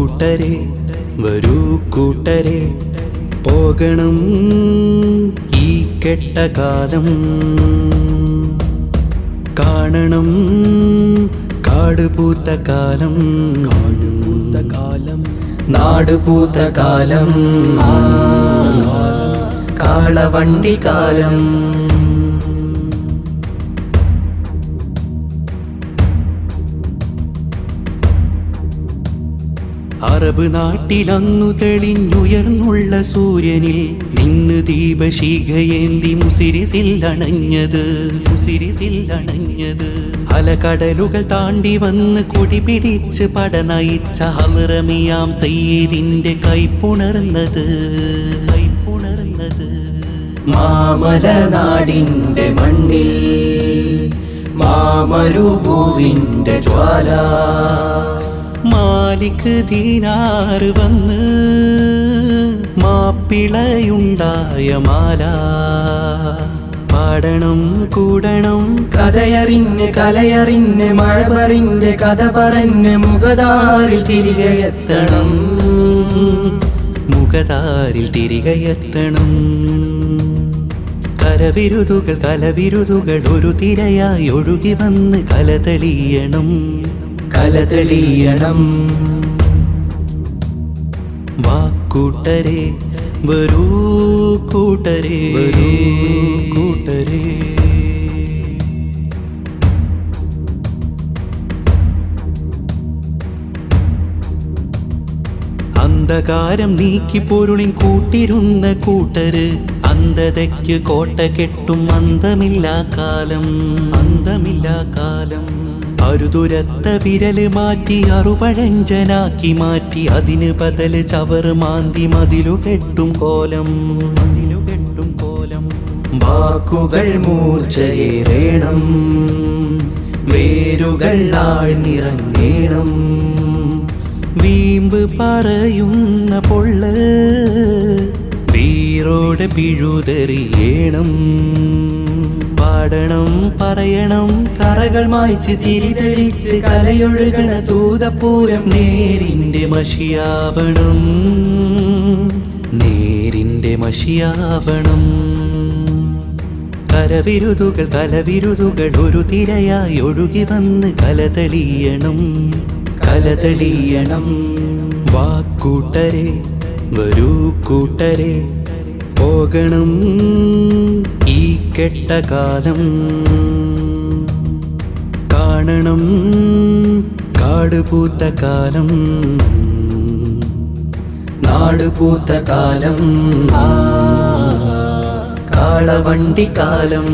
കൂട്ടരെ വരൂ കൂട്ടരെ പോകണം ഈ കെട്ട കാലം കാണണം കാട് പൂത്ത കാലം നാട് പൂത്ത കാലം കാളവണ്ടി കാലം അറബ് നാട്ടിലങ്ങു തെളിഞ്ഞുയർന്നുള്ള സൂര്യനിൽ നിന്ന് ദീപശിഖയേന്തി മുസിരിസില്ലണഞ്ഞത് അലകടലുകൾ താണ്ടി വന്ന് കൊടി പിടിച്ച് പട നയിച്ച ഹറമിയാം സയ്യിദിന്റെ കൈപ്പുണർന്നത് മാമല നാടിന്റെ മണ്ണിൽ മാമരുഭൂവിന്റെ ജ്വാല മാലിക് ദീനാർ വന്ന് മാപ്പിളയുണ്ടായ മാല പാടണം കൂടണം കഥയറിഞ്ഞ് കലയറിഞ്ഞ് മഴ പറഞ്ഞ് കഥ പറഞ്ഞ് മുഖതാരിൽ തിരികെ എത്തണം കലവിരുതുകൾ ഒരു തിരയായി ഒഴുകി വന്ന് കലതെളിയണം വാക്കൂട്ടരെ വരൂ കൂട്ടരെ അന്ധകാരം നീക്കി പൊരുളിൻ കൂട്ടിരുന്ന കൂട്ടര് അന്ധതയ്ക്ക് കോട്ട കെട്ടും അന്തമില്ലാ കാലം അരുതുരത്ത വിരല് മാറ്റി അറുപഴഞ്ചനാക്കി മാറ്റി അതിന് ബദല് ചവറ് മാന്തി മതിലു കെട്ടും കോലം വാക്കുകൾ മൂർച്ചയേറേണം വേരുകൾ ആഴ്ന്നിറങ്ങേണം വീമ്പ് പറയുന്ന പൊള്ള് വീറോടെ പിഴുതെറിയണം പാടണം പറയണം കറകൾ മായ്ച്ച് തിരിതെളിച്ച് കലയൊഴുകണ തൂതപ്പൂരം നേരിന്റെ മഷിയാവണം കലവിരുതുകൾ ഒരു തിരയായി ഒഴുകി വന്ന് കലതെളിയണം വാക്കൂട്ടരെ വരൂ കൂട്ടരെ പോകണം ഈ കെട്ട കാലം കാണണം കാട് പൂത്ത കാലം നാട് പൂത്ത കാലം കാളവണ്ടി കാലം